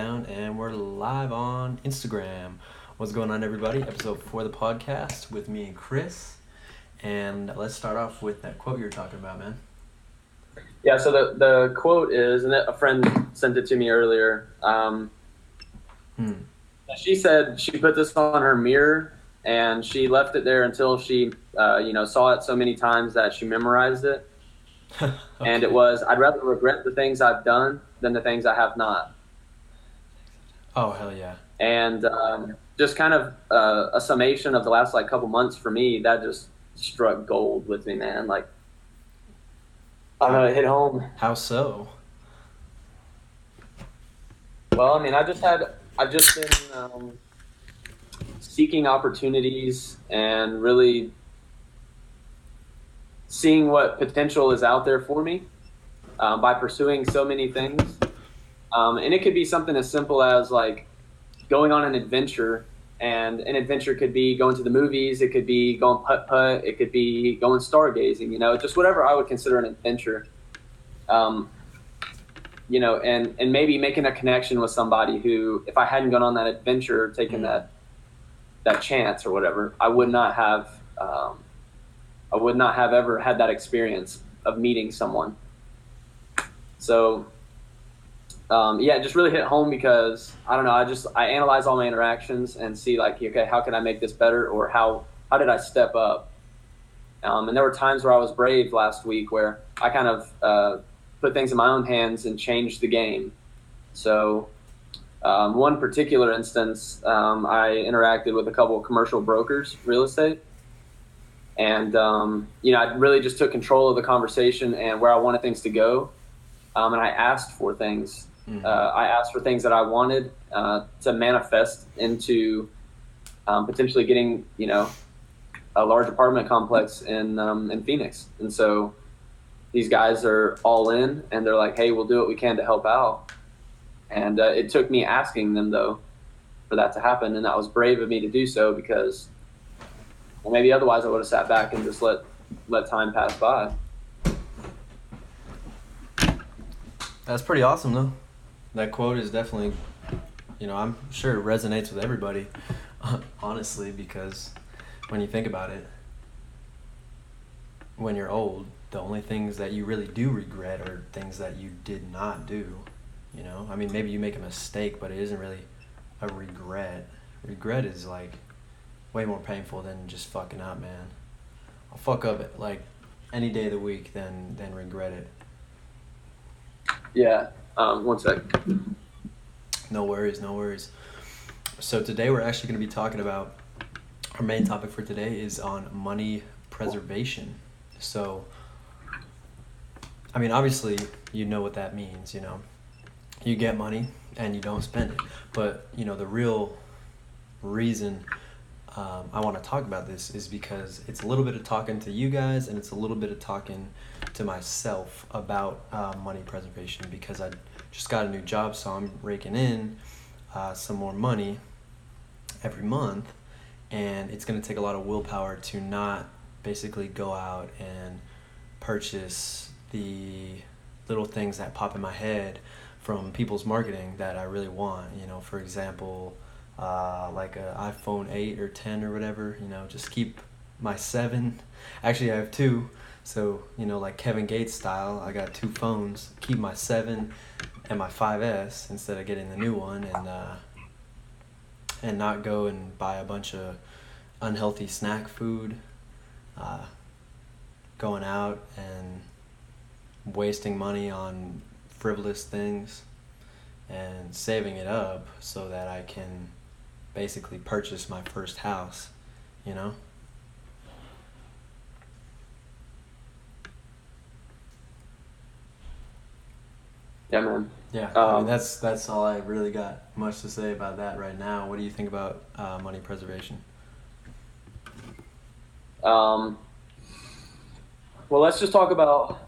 And we're live on Instagram. What's going on, everybody? Episode 4 of the podcast with me and Kris. And let's start off with that quote you were talking about, man. Yeah, so the quote is, and a friend sent it to me earlier. She said she put this on her mirror and she left it there until she, saw it so many times that she memorized it. Okay. And it was, I'd rather regret the things I've done than the things I have not. Oh, hell yeah. And just kind of a summation of the last couple months for me, that just struck gold with me, man. I don't know, it hit home. How so? Well, I mean, I've just been seeking opportunities and really seeing what potential is out there for me by pursuing so many things. And it could be something as simple as going on an adventure, and an adventure could be going to the movies, it could be going putt-putt, it could be going stargazing, just whatever I would consider an adventure. And maybe making a connection with somebody who, if I hadn't gone on that adventure, taken that chance or whatever, I would not have ever had that experience of meeting someone. So, it just really hit home because, I don't know, I analyze all my interactions and see okay, how can I make this better, or how did I step up? And there were times where I was brave last week where I kind of put things in my own hands and changed the game. So one particular instance, I interacted with a couple of commercial brokers, real estate. And, I really just took control of the conversation and where I wanted things to go. And I asked for things. I asked for things that I wanted to manifest into potentially getting, a large apartment complex in Phoenix. And so these guys are all in, and they're like, hey, we'll do what we can to help out. And it took me asking them, though, for that to happen. And that was brave of me to do so because, well, maybe otherwise I would have sat back and just let time pass by. That's pretty awesome, though. That quote is definitely, I'm sure it resonates with everybody, honestly, because when you think about it, when you're old, the only things that you really do regret are things that you did not do, I mean, maybe you make a mistake, but it isn't really a regret. Regret is, way more painful than just fucking up, man. I'll fuck up any day of the week than regret it. Yeah. One sec. No worries. So today we're actually going to be talking about, our main topic for today is on money preservation. So, I mean, obviously, you know what that means, You get money and you don't spend it. But, the real reason I want to talk about this is because it's a little bit of talking to you guys and it's a little bit of talking to myself about money preservation, because I just got a new job, so I'm raking in some more money every month, and it's going to take a lot of willpower to not basically go out and purchase the little things that pop in my head from people's marketing that I really want. For example, like an iPhone 8 or 10 or whatever, just keep my 7. Actually, I have 2. So, like Kevin Gates style, I got 2 phones. Keep my 7 and my 5S instead of getting the new one, and not go and buy a bunch of unhealthy snack food, going out and wasting money on frivolous things, and saving it up so that I can basically purchase my first house, Yeah, man. Yeah, I mean, that's all I really got much to say about that right now. What do you think about money preservation? Well, let's just talk about,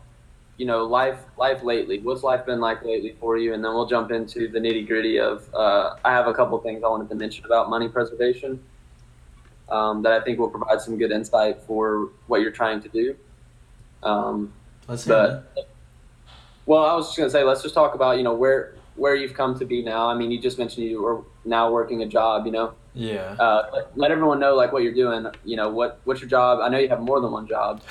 life lately. What's life been like lately for you? And then we'll jump into the nitty gritty of, I have a couple things I wanted to mention about money preservation that I think will provide some good insight for what you're trying to do. Let's hear that. Well, I was just going to say, let's just talk about, where you've come to be now. I mean, you just mentioned you were now working a job, Yeah. let everyone know like what you're doing, what's your job? I know you have more than one job.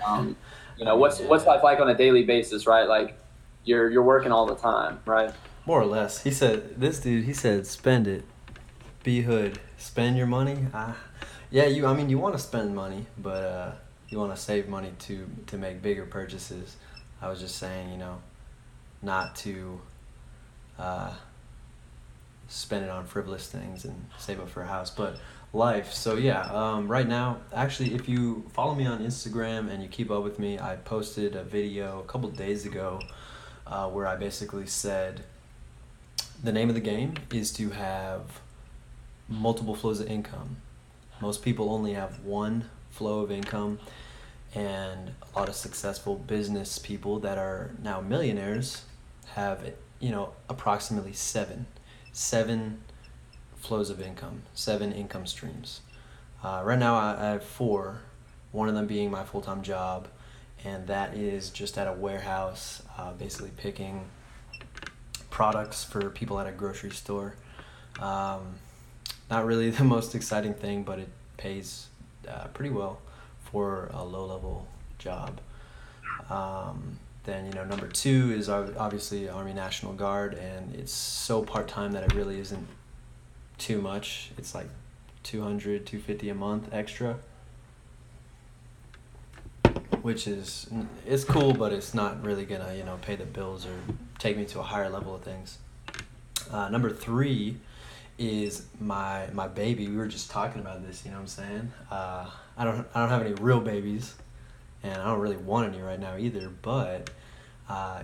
Um, I mean, what's yeah. life like on a daily basis, right? Like you're working all the time, right? More or less. He said, this dude, he said, spend it. Be hood. Spend your money. Yeah, I mean, you want to spend money, but you want to save money to make bigger purchases. I was just saying, not to uh, spend it on frivolous things and save up for a house, but life. So yeah, right now, actually, if you follow me on Instagram and you keep up with me, I posted a video a couple days ago where I basically said the name of the game is to have multiple flows of income. Most people only have one flow of income, and a lot of successful business people that are now millionaires have, approximately seven flows of income, 7 income streams. Right now, I have 4, one of them being my full-time job, and that is just at a warehouse, basically picking products for people at a grocery store. Not really the most exciting thing, but it pays pretty well for a low-level job. Then, number 2 is obviously Army National Guard, and it's so part-time that it really isn't too much. It's like $250 a month extra, which it's cool, but it's not really gonna pay the bills or take me to a higher level of things. Number 3 is my baby. We were just talking about this, you know what I'm saying? I don't have any real babies, and I don't really want any right now either, but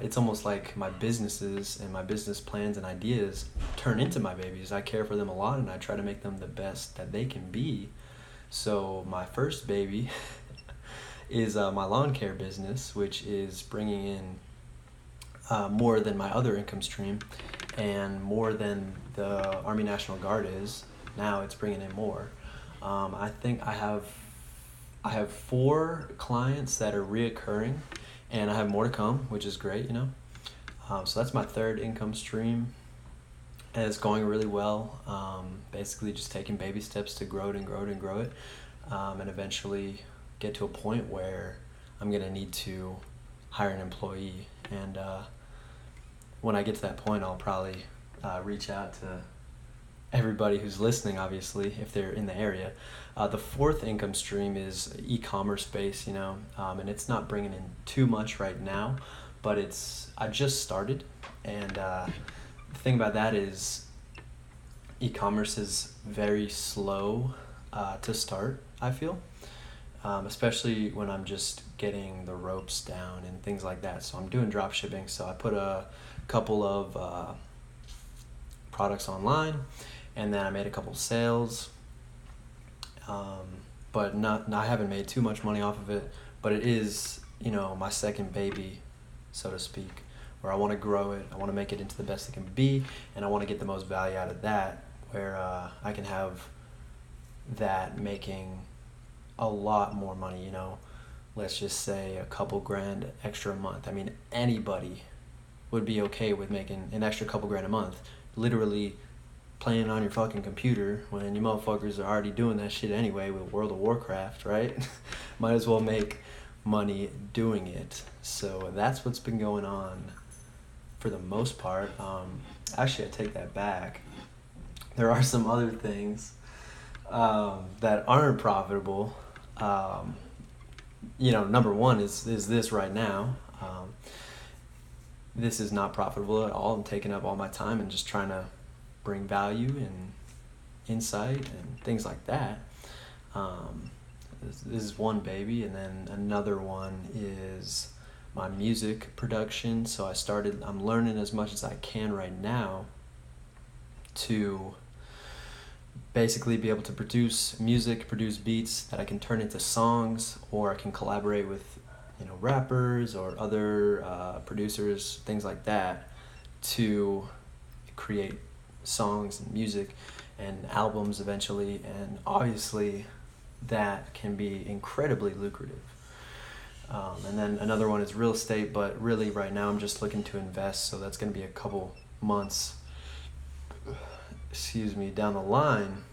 it's almost like my businesses and my business plans and ideas turn into my babies. I care for them a lot, and I try to make them the best that they can be. So my first baby is my lawn care business, which is bringing in more than my other income stream and more than the Army National Guard is. Now it's bringing in more. I think I have 4 clients that are reoccurring, and I have more to come, which is great, So that's my 3rd income stream, and it's going really well. Basically just taking baby steps to grow it and grow it and grow it, and eventually get to a point where I'm going to need to hire an employee. And when I get to that point, I'll probably reach out to everybody who's listening, obviously, if they're in the area. The 4th income stream is e-commerce based, and it's not bringing in too much right now, but I just started. And the thing about that is e-commerce is very slow to start, I feel. Especially when I'm just getting the ropes down and things like that. So I'm doing drop shipping. So I put a couple of products online, and then I made a couple sales. But I haven't made too much money off of it. But it is, my second baby, so to speak, where I want to grow it. I want to make it into the best it can be, and I want to get the most value out of that, where I can have that making a lot more money, let's just say a couple grand extra a month. I mean, anybody would be okay with making an extra couple grand a month, literally playing on your fucking computer when you motherfuckers are already doing that shit anyway with World of Warcraft, right? Might as well make money doing it. So that's what's been going on for the most part. Actually, I take that back. There are some other things that aren't profitable. Number 1 is this right now. This is not profitable at all. I'm taking up all my time and just trying to bring value and insight and things like that. This is one baby, and then another one is my music production. So I'm learning as much as I can right now to basically be able to produce music, produce beats that I can turn into songs, or I can collaborate with, rappers or other producers, things like that, to create songs and music and albums eventually. And obviously that can be incredibly lucrative. And then another one is real estate, but really right now I'm just looking to invest. So that's going to be a couple months, down the line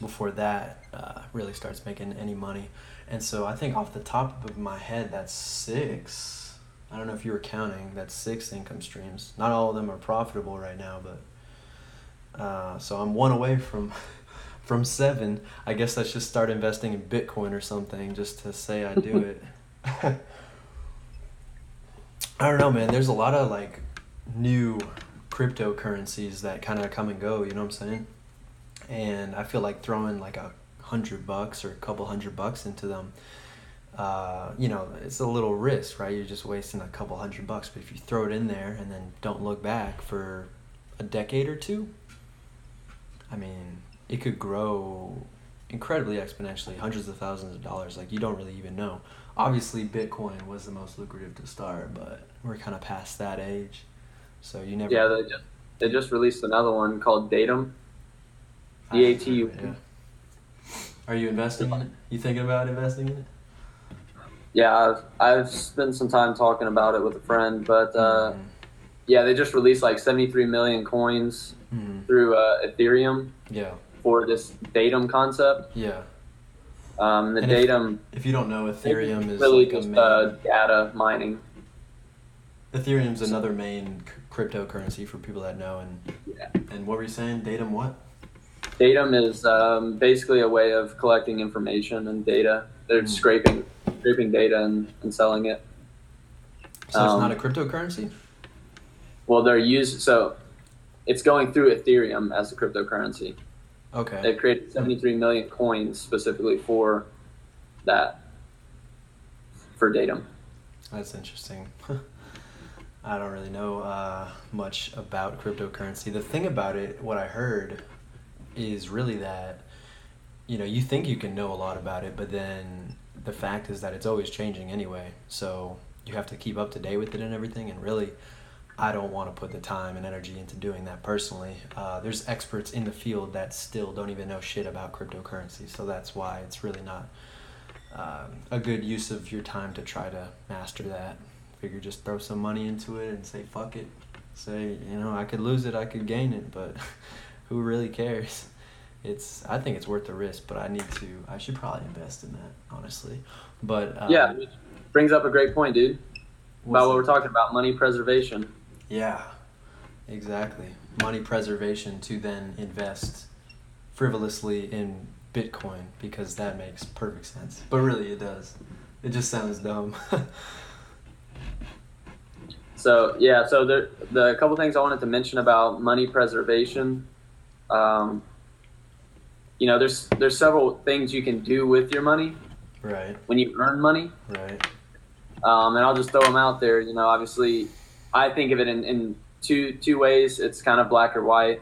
before that really starts making any money. And so I think off the top of my head, that's 6. I don't know if you were counting. That's 6 income streams. Not all of them are profitable right now, but so I'm 1 away from 7. I guess I should start investing in Bitcoin or something just to say I do it. I don't know, man. There's a lot of like new cryptocurrencies that kind of come and go. You know what I'm saying? And I feel like throwing like $100 or a couple $100 into them, it's a little risk, right? You're just wasting a couple $100, but if you throw it in there and then don't look back for a decade or two, I mean, it could grow incredibly exponentially, hundreds of thousands of dollars. Like, you don't really even know. Obviously, Bitcoin was the most lucrative to start, but we're kind of past that age, so you never. Yeah, they just released another one called Datum. DATU. Yeah. Are you investing in it? You thinking about investing in it? Yeah, I've spent some time talking about it with a friend, but yeah, they just released like 73 million coins through Ethereum. Yeah. For this Datum concept. Yeah. The Datum. If you don't know, Ethereum is really like just data mining. Ethereum's another main cryptocurrency for people that know. And what were you saying? Datum what? Datum is basically a way of collecting information and data. They're scraping data and selling it. So it's not a cryptocurrency? Well, so it's going through Ethereum as a cryptocurrency. Okay. They've created 73 million coins specifically for that, for Datum. That's interesting. I don't really know much about cryptocurrency. The thing about it, what I heard, is really that, you think you can know a lot about it, but then the fact is that it's always changing anyway. So you have to keep up to date with it and everything, and really, I don't want to put the time and energy into doing that personally. There's experts in the field that still don't even know shit about cryptocurrency, so that's why it's really not a good use of your time to try to master that. Figure just throw some money into it and say fuck it. Say, I could lose it, I could gain it, but who really cares? I think it's worth the risk, but I should probably invest in that, honestly. But yeah, which brings up a great point, dude. About what we're talking about, money preservation. Yeah, exactly. Money preservation to then invest frivolously in Bitcoin, because that makes perfect sense. But really, it does. It just sounds dumb. So the couple things I wanted to mention about money preservation. There's several things you can do with your money. Right. When you earn money. Right. And I'll just throw them out there. Obviously, I think of it in two ways. It's kind of black or white.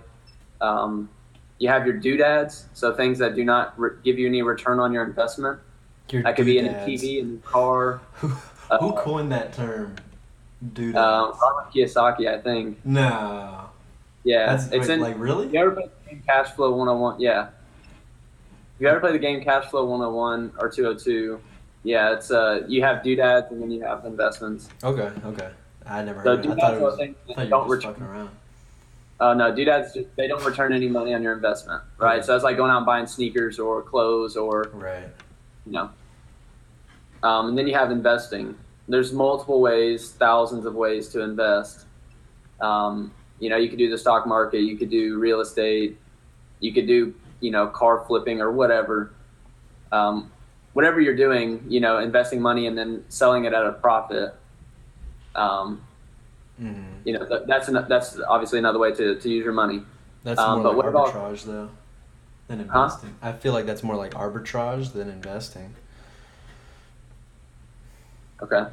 You have your doodads, so things that do not give you any return on your investment. That could be in a TV, in a car. Who coined that term? Doodads. Robert Kiyosaki, I think. No. Yeah, really? You ever play the game Cash Flow 101? Yeah. Have you ever played the game Cash Flow 101 or 202? Yeah, it's you have doodads and then you have investments. Okay. I never heard of it. I thought you were just fucking around. Oh, no, doodads, they don't return any money on your investment, right? Okay. So it's like going out and buying sneakers or clothes or, right. And then you have investing. There's multiple ways, thousands of ways to invest. You could do the stock market, you could do real estate, you could do, car flipping or whatever. Whatever you're doing, investing money and then selling it at a profit. That's obviously another way to use your money. That's more like arbitrage, though, than investing. I feel like that's more like arbitrage than investing. Okay.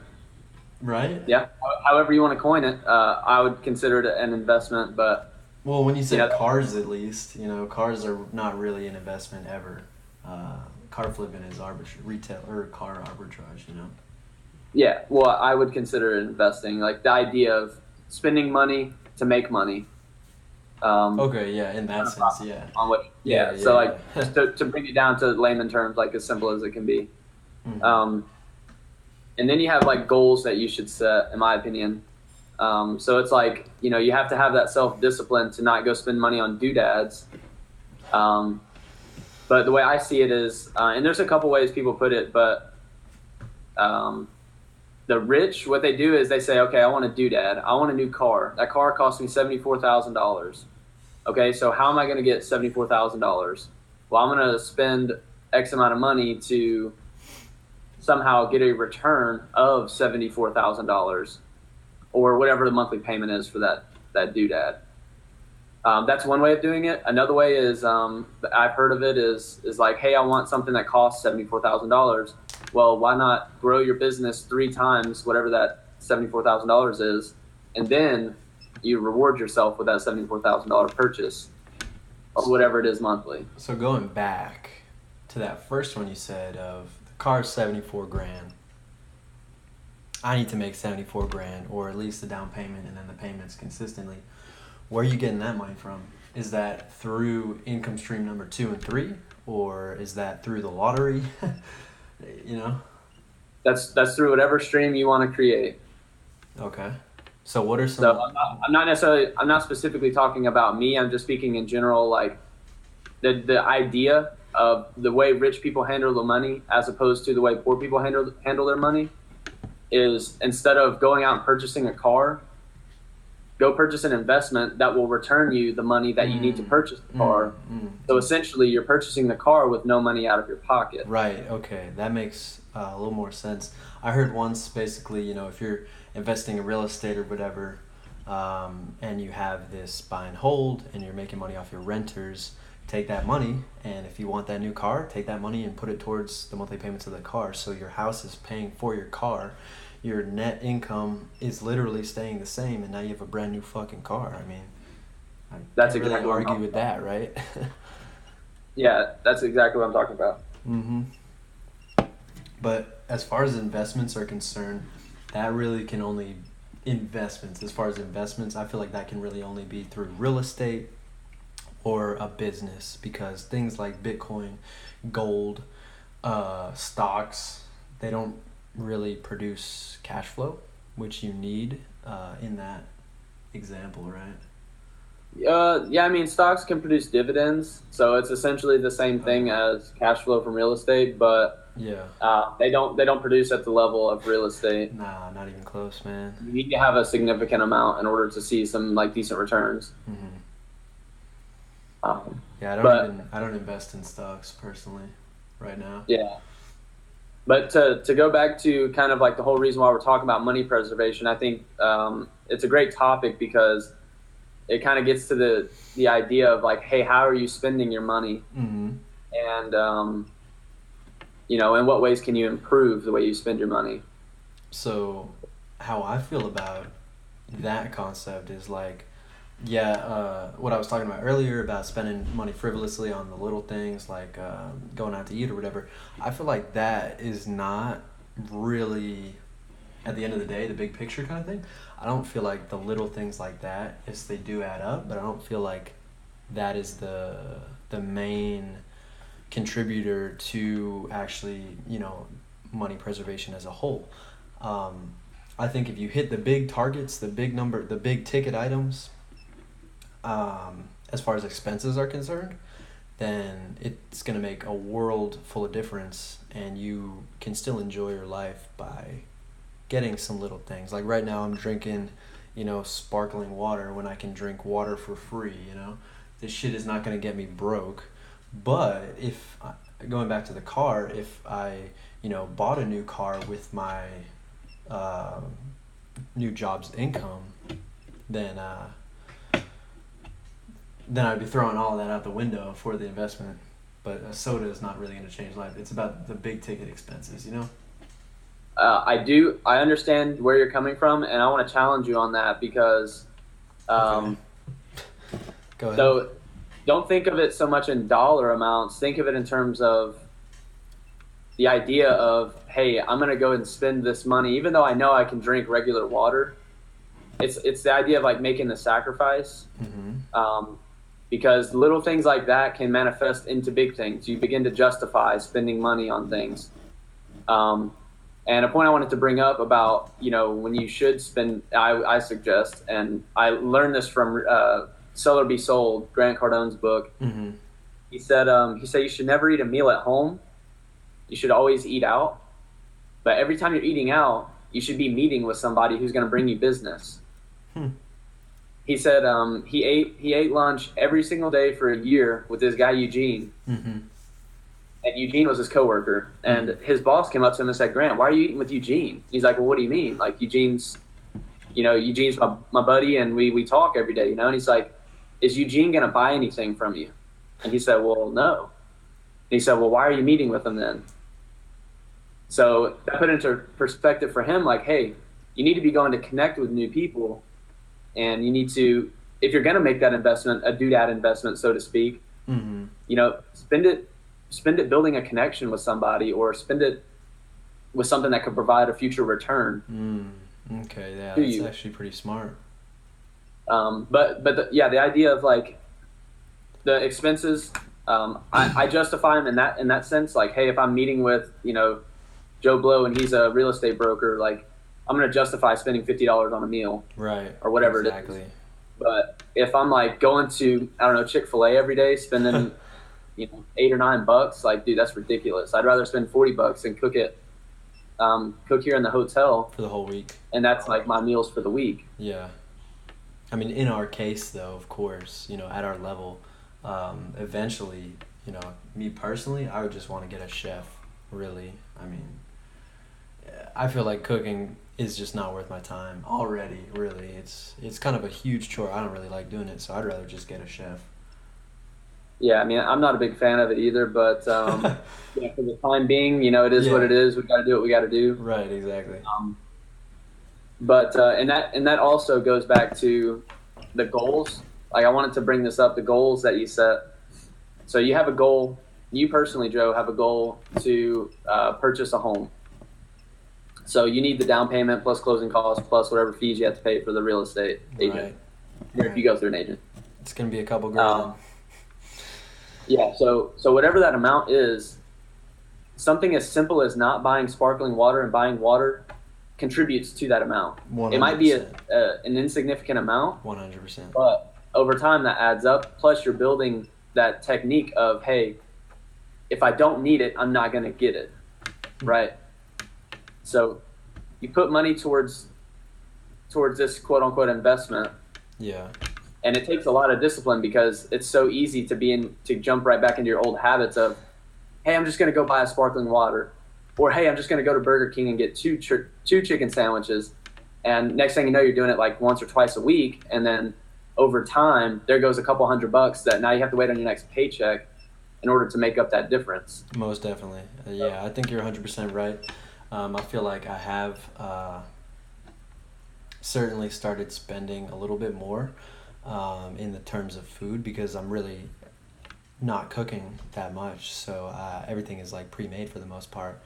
Right? Yeah. However you want to coin it, I would consider it an investment, but... Well, when you say cars, at least, cars are not really an investment ever. Car flipping is retail or car arbitrage, Yeah, well, I would consider it investing. Like the idea of spending money to make money. Okay, yeah, in that sense, yeah. To bring it down to layman terms, like as simple as it can be. Mm-hmm. And then you have like goals that you should set, in my opinion. So it's like, you have to have that self-discipline to not go spend money on doodads. But the way I see it is, and there's a couple ways people put it, but the rich, what they do is they say, okay, I want a doodad. I want a new car. That car cost me $74,000. Okay, so how am I going to get $74,000? Well, I'm going to spend X amount of money to somehow get a return of $74,000 or whatever the monthly payment is for that doodad. That's one way of doing it. Another way is, I've heard of it is like, hey, I want something that costs $74,000. Well, why not grow your business 3 times whatever that $74,000 is, and then you reward yourself with that $74,000 purchase or whatever it is monthly. So going back to that first one you said of the car's 74 grand. I need to make 74 grand, or at least the down payment and then the payments consistently. Where are you getting that money from? Is that through income stream number 2 and 3, or is that through the lottery? That's through whatever stream you want to create. Okay. So what are some? So I'm not specifically talking about me. I'm just speaking in general, like the idea of the way rich people handle the money as opposed to the way poor people handle their money is, instead of going out and purchasing a car, go purchase an investment that will return you the money that you need to purchase the car. So essentially you're purchasing the car with no money out of your pocket. Right. Okay. That makes a little more sense. I heard once, basically, if you're investing in real estate or whatever, and you have this buy and hold and you're making money off your renters, take that money, and if you want that new car, take that money and put it towards the monthly payments of the car. So your house is paying for your car. Your net income is literally staying the same, and now you have a brand new fucking car. I mean, that's can't exactly really argue with that, right? Yeah, that's exactly what I'm talking about. But as far as investments are concerned, that really can only investments. As far as investments, I feel like that can really only be through real estate or a business, because things like Bitcoin, gold, stocks, they don't really produce cash flow, which you need in that example, right? Yeah, I mean, stocks can produce dividends, so it's essentially the same thing as cash flow from real estate, but yeah, they don't produce at the level of real estate. Nah, not even close, man. You need to have a significant amount in order to see some decent returns. Yeah, I don't invest in stocks personally right now. Yeah. But to go back to kind of like the whole reason why we're talking about money preservation, I think it's a great topic because it kind of gets to the idea of like, hey, how are you spending your money? And, in what ways can you improve the way you spend your money? So how I feel about that concept is like, what I was talking about earlier about spending money frivolously on the little things like going out to eat or whatever. I feel like that is not really, at the end of the day, the big picture kind of thing. I don't feel like the little things like that, yes, they do add up, but I don't feel like that is the main contributor to actually, money preservation as a whole. I think if you hit the big targets, the big ticket items, as far as expenses are concerned, then it's going to make a world full of difference, and you can still enjoy your life by getting some little things. Like right now I'm drinking, sparkling water when I can drink water for free, This shit is not going to get me broke. But going back to the car, if I, bought a new car with my new job's income, then I'd be throwing all of that out the window for the investment. But a soda is not really going to change life. It's about the big ticket expenses, I understand where you're coming from, and I want to challenge you on that because Okay. Go ahead. So don't think of it so much in dollar amounts. Think of it in terms of the idea of, hey, I'm going to go and spend this money, even though I know I can drink regular water. It's the idea of like making the sacrifice. Because little things like that can manifest into big things. You begin to justify spending money on things. And a point I wanted to bring up about, when you should spend, I suggest, and I learned this from Sell or Be Sold, Grant Cardone's book. Mm-hmm. He said you should never eat a meal at home. You should always eat out. But every time you're eating out, you should be meeting with somebody who's going to bring you business. He said he ate lunch every single day for a year with this guy Eugene. Mm-hmm. And Eugene was his coworker, and his boss came up to him and said, "Grant, why are you eating with Eugene?" He's like, "Well, what do you mean? Like Eugene's my buddy, and we talk every day, And he's like, "Is Eugene gonna buy anything from you?" And he said, "Well, no." And he said, "Well, why are you meeting with him then?" So that put into perspective for him, like, hey, you need to be going to connect with new people, and you need to, if you're gonna make that investment, a doodad investment, so to speak, spend it building a connection with somebody, or spend it with something that could provide a future return. Okay, yeah, that's actually pretty smart. But the idea of like the expenses, I justify them in that sense. Like, hey, if I'm meeting with Joe Blow and he's a real estate broker, like I'm gonna justify spending $50 on a meal, right, or whatever exactly. It is. But if I'm like going to Chick-fil-A every day, spending $8 or $9, like, dude, that's ridiculous. I'd rather spend $40 and cook here in the hotel for the whole week, and that's like my meals for the week. Yeah, I mean, in our case, though, of course, at our level, eventually, me personally, I would just want to get a chef. Really, I mean, I feel like cooking is just not worth my time already. Really, it's kind of a huge chore. I don't really like doing it, so I'd rather just get a chef. Yeah, I mean, I'm not a big fan of it either, but for the time being, it is what it is. We got to do what we got to do. Right, exactly. But and that also goes back to the goals. Like, I wanted to bring this up, the goals that you set. So you have a goal. You personally, Joe, have a goal to purchase a home. So you need the down payment plus closing costs plus whatever fees you have to pay for the real estate agent. Right. If you go through an agent, it's going to be a couple grand. Yeah, so whatever that amount is, something as simple as not buying sparkling water and buying water contributes to that amount. 100%. It might be an insignificant amount. 100%. But over time, that adds up. Plus, you're building that technique of, hey, if I don't need it, I'm not going to get it, right? So you put money towards this quote-unquote investment. Yeah. And it takes a lot of discipline, because it's so easy to jump right back into your old habits of, hey, I'm just going to go buy a sparkling water, or hey, I'm just going to go to Burger King and get two chicken sandwiches. And next thing you know, you're doing it like once or twice a week. And then over time, there goes a couple $100 that now you have to wait on your next paycheck in order to make up that difference. Most definitely. Yeah, I think you're 100% right. I feel like I have certainly started spending a little bit more in the terms of food, because I'm really not cooking that much, so everything is like pre-made for the most part.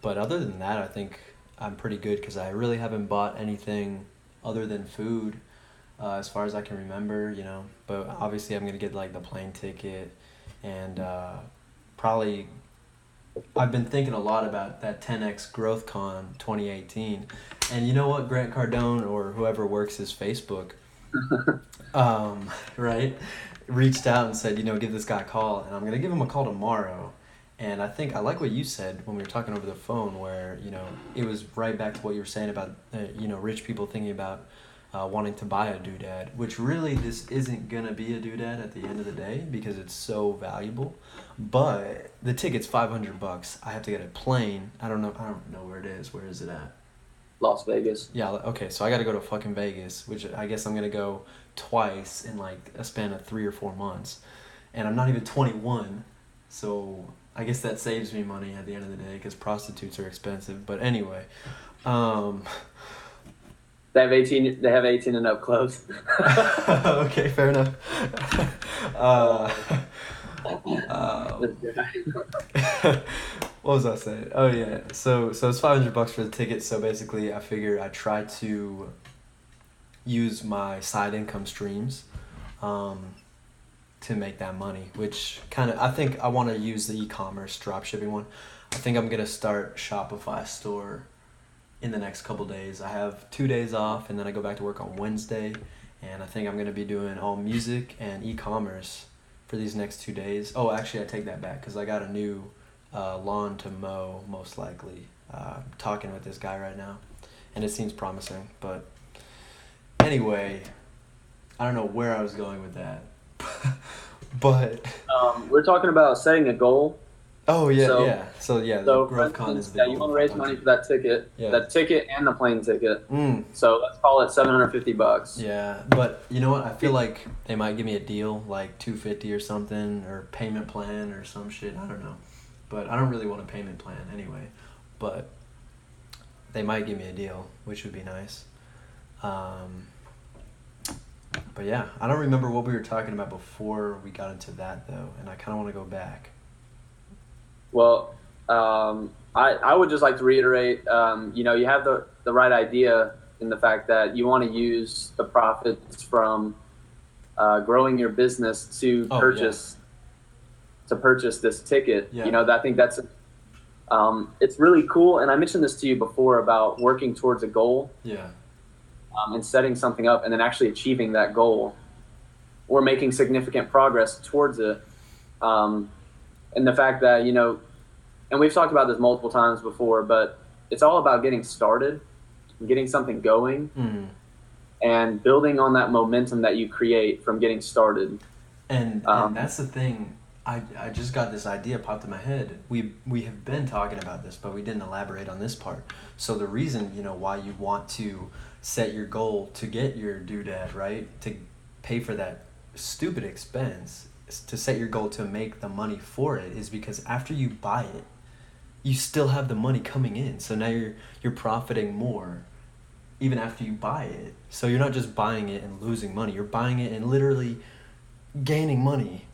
But other than that, I think I'm pretty good, because I really haven't bought anything other than food as far as I can remember, but obviously I'm gonna get like the plane ticket, and probably I've been thinking a lot about that 10X Growth Con 2018, and you know what, Grant Cardone or whoever works his Facebook right, reached out and said, give this guy a call, and I'm going to give him a call tomorrow. And I think I like what you said when we were talking over the phone, where, it was right back to what you were saying about, rich people thinking about wanting to buy a doodad, which really this isn't going to be a doodad at the end of the day, because it's so valuable. But the ticket's $500. I have to get a plane. I don't know where it is. Where is it at? Las Vegas. Yeah, okay, so I got to go to fucking Vegas, which I guess I'm going to go twice in like a span of 3 or 4 months. And I'm not even 21, so I guess that saves me money at the end of the day, because prostitutes are expensive. But anyway, They have 18 and up clubs. Okay, fair enough. What was I saying? Oh yeah, so it's $500 for the ticket. So basically, I figure I try to use my side income streams to make that money, which I think I want to use the e-commerce drop shipping one. I think I'm gonna start a Shopify store in the next couple days. I have 2 days off, and then I go back to work on Wednesday, and I think I'm going to be doing all music and e-commerce for these next 2 days. Oh, actually, I take that back because I got a new lawn to mow, most likely. I'm talking with this guy right now, and it seems promising. But anyway, I don't know where I was going with that. But we're talking about setting a goal. oh yeah, so the So, for growth con instance, is the yeah, goal you want to that raise I'm money talking for that ticket and the plane ticket. about. So let's call it $750. Yeah, but you know what? I feel like they might give me a deal, like 250 or something, or payment plan or some shit. I don't know, but I don't really want a payment plan anyway. But they might give me a deal, which would be nice. But yeah, I don't remember what we were talking about before we got into that though, and I kind of want to go back. Well, I would just like to reiterate, you have the right idea in the fact that you want to use the profits from growing your business to purchase this ticket. Yeah. I think that's it's really cool. And I mentioned this to you before about working towards a goal. Yeah. And setting something up and then actually achieving that goal or making significant progress towards it. And the fact that, and we've talked about this multiple times before, but it's all about getting started, getting something going, and building on that momentum that you create from getting started. And that's the thing. I just got this idea popped in my head. We have been talking about this, but we didn't elaborate on this part. So the reason, why you want to set your goal to get your doodad, right? To pay for that stupid expense, to set your goal to make the money for it is because after you buy it, you still have the money coming in. So now you're profiting more even after you buy it. So you're not just buying it and losing money. You're buying it and literally gaining money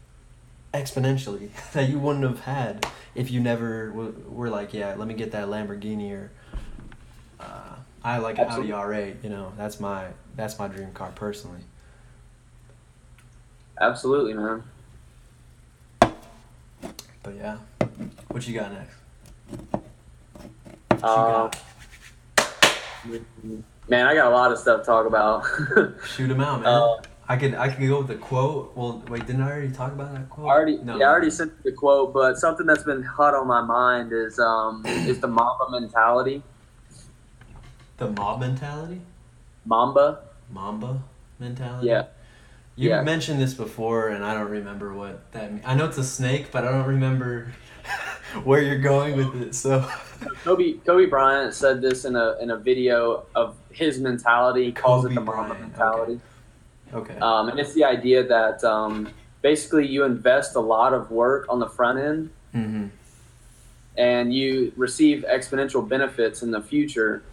exponentially that you wouldn't have had if you never were like, yeah, let me get that Lamborghini or I like an Audi R8, that's my dream car personally. Absolutely, man. But yeah, what you got next? Man, I got a lot of stuff to talk about. Shoot them out, man. I could go with a quote. Well, wait, didn't I already talk about that quote? I already sent you the quote, but something that's been hot on my mind is the Mamba mentality. The mob mentality? Mamba mentality? Yeah. You mentioned this before, and I don't remember what that means. I know it's a snake, but I don't remember where you're going with it. So, Kobe Bryant said this in a video of his mentality. He calls it the Mamba mentality. Okay. And it's the idea that basically you invest a lot of work on the front end, and you receive exponential benefits in the future.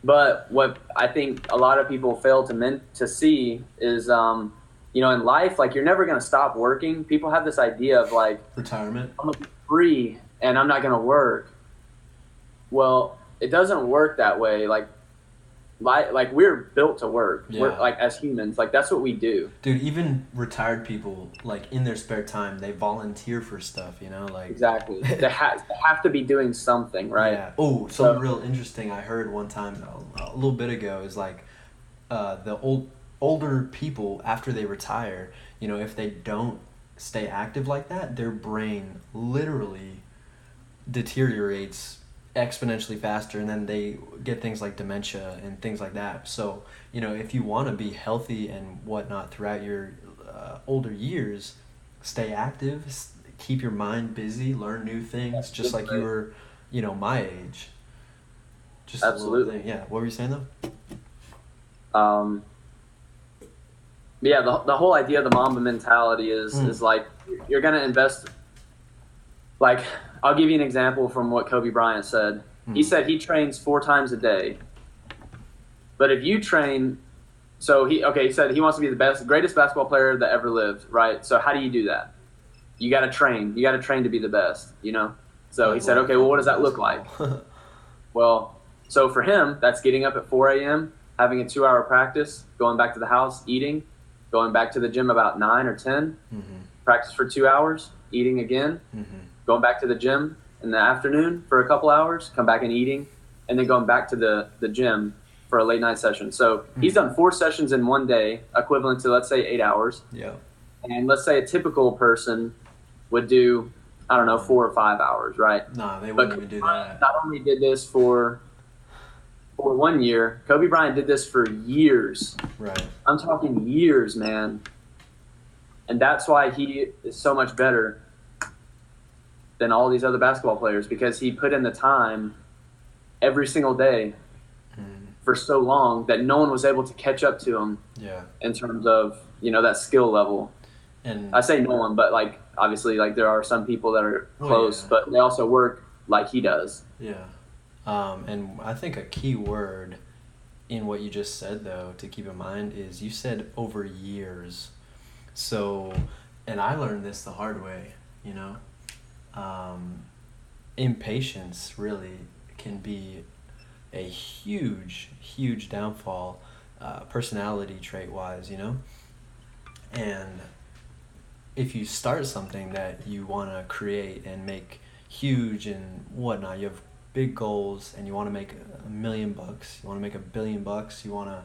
But what I think a lot of people fail to see is, in life, like you're never going to stop working. People have this idea of like retirement. I'm going to be free and I'm not going to work. Well, it doesn't work that way. Like we're built to work. Yeah. We're, like as humans, like that's what we do. Dude, even retired people, like in their spare time, they volunteer for stuff, like exactly. They have to be doing something, right? Yeah. Oh, something real interesting I heard one time a little bit ago is like the older people after they retire, if they don't stay active like that, their brain literally deteriorates exponentially faster, and then they get things like dementia and things like that. So if you want to be healthy and whatnot throughout your older years, stay active, keep your mind busy, learn new things, just like you were my age. Just absolutely. Yeah, what were you saying though? Yeah, the whole idea of the Mamba mentality is like you're gonna invest. Like, I'll give you an example from what Kobe Bryant said. He said he trains 4 times a day. But if you train, he said he wants to be the greatest basketball player that ever lived, right? So how do you do that? You got to train. You got to train to be the best, So he said, okay, well, what does that look like? Well, so for him, that's getting up at 4 a.m., having a 2-hour practice, going back to the house, eating, going back to the gym about 9 or 10, practice for 2 hours, eating again, going back to the gym, in the afternoon for a couple hours, come back and eating, and then going back to the gym for a late night session. So he's done 4 sessions in one day, equivalent to, let's say, 8 hours. Yeah. And let's say a typical person would do, I don't know, 4 or 5 hours, right? Nah, they wouldn't even do that. Not only did this for 1 year, Kobe Bryant did this for years. Right. I'm talking years, man. And that's why he is so much better than all these other basketball players, because he put in the time every single day for so long that no one was able to catch up to him. Yeah. In terms of, that skill level. And I say no one, but like obviously like there are some people that are close, yeah. but they also work like he does. Yeah. And I think a key word in what you just said, though, to keep in mind is you said over years. So, and I learned this the hard way, impatience really can be a huge, huge downfall, personality trait-wise, And if you start something that you want to create and make huge and whatnot, you have big goals and you want to make $1 million, you want to make $1 billion, you want to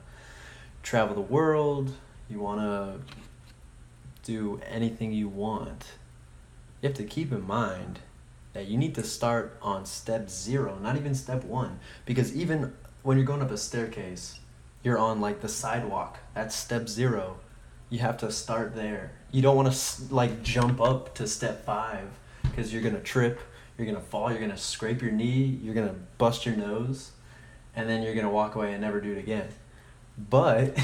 travel the world, you want to do anything you want, you have to keep in mind that you need to start on step 0, not even step 1. Because even when you're going up a staircase, you're on like the sidewalk. That's step 0. You have to start there. You don't want to like jump up to step 5 because you're going to trip, you're going to fall, you're going to scrape your knee, you're going to bust your nose, and then you're going to walk away and never do it again. But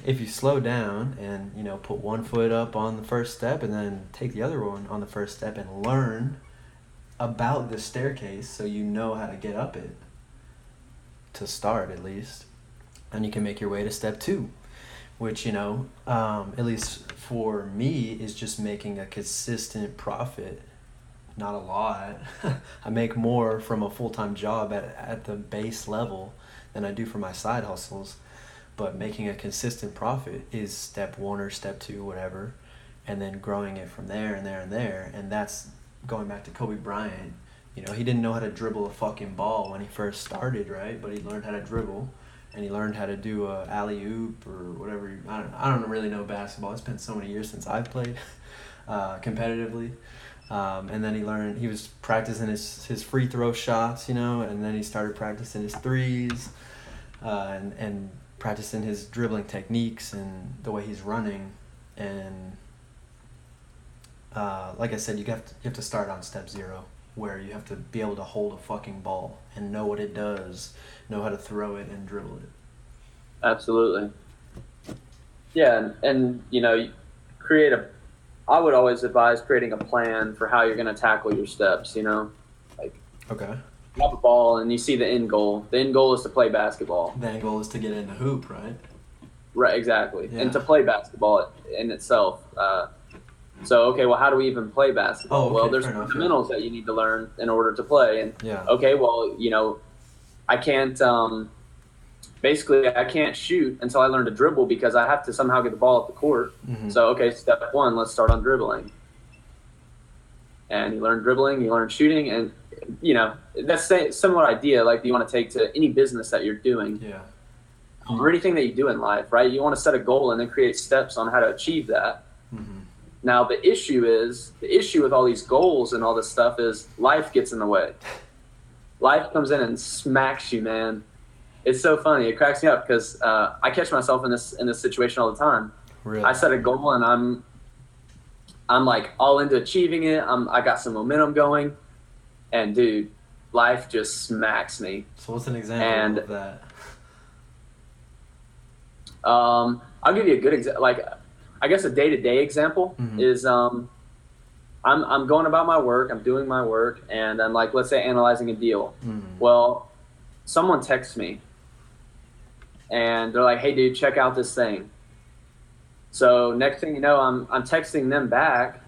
if you slow down and, put one foot up on the first step and then take the other one on the first step and learn about the staircase so you know how to get up it, to start at least, and you can make your way to step 2. Which, at least for me, is just making a consistent profit. Not a lot. I make more from a full-time job at the base level than I do for my side hustles. But making a consistent profit is step 1 or step 2, whatever. And then growing it from there and there and there. And that's going back to Kobe Bryant. He didn't know how to dribble a fucking ball when he first started, right? But he learned how to dribble. And he learned how to do a alley-oop or whatever. I don't really know basketball. It's been so many years since I've played competitively. And then he was practicing his free throw shots, and then he started practicing his threes and practicing his dribbling techniques and the way he's running. And like I said, you have to start on step 0, where you have to be able to hold a fucking ball and know what it does, know how to throw it and dribble it. Absolutely. Yeah, and I would always advise creating a plan for how you're going to tackle your steps, like Okay. You have a ball and you see the end goal. The end goal is to play basketball. The end goal is to get in the hoop, right? Right, exactly. Yeah. And to play basketball in itself. So, okay, well, how do we even play basketball? Oh, okay, well, there's fair enough, fundamentals that you need to learn in order to play. And, Yeah. okay, well, I can't basically I can't shoot until I learn to dribble because I have to somehow get the ball up the court. Mm-hmm. So, okay, step 1, let's start on dribbling. And you learn dribbling, you learn shooting, and, that's a similar idea like you want to take to any business that you're doing. Yeah. Or anything that you do in life, right? You want to set a goal and then create steps on how to achieve that. Mm-hmm. Now, the issue with all these goals and all this stuff is life gets in the way. Life comes in and smacks you, man. It's so funny. It cracks me up because I catch myself in this situation all the time. Really? I set a goal and I'm like all into achieving it. I got some momentum going, and dude, life just smacks me. So what's an example of that? I'll give you a good example. Like, I guess a day-to-day example is I'm going about my work. I'm doing my work, and I'm like, let's say, analyzing a deal. Mm-hmm. Well, someone texts me, and they're like, "Hey, dude, check out this thing." So next thing you know, I'm texting them back,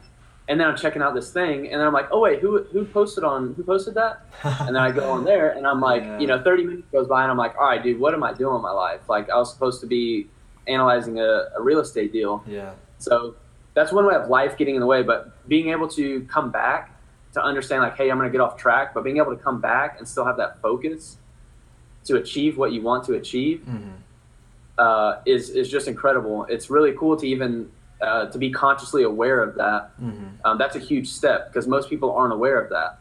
and then I'm checking out this thing, and then I'm like, "Oh wait, who posted that?" And then I go on there, and I'm like, 30 minutes goes by, and I'm like, "All right, dude, what am I doing with my life? Like, I was supposed to be analyzing a real estate deal." Yeah. So that's one way of life getting in the way, but being able to come back to understand like, hey, I'm going to get off track, but being able to come back and still have that focus to achieve what you want to achieve is just incredible. It's really cool to even to be consciously aware of that. That's a huge step because most people aren't aware of that.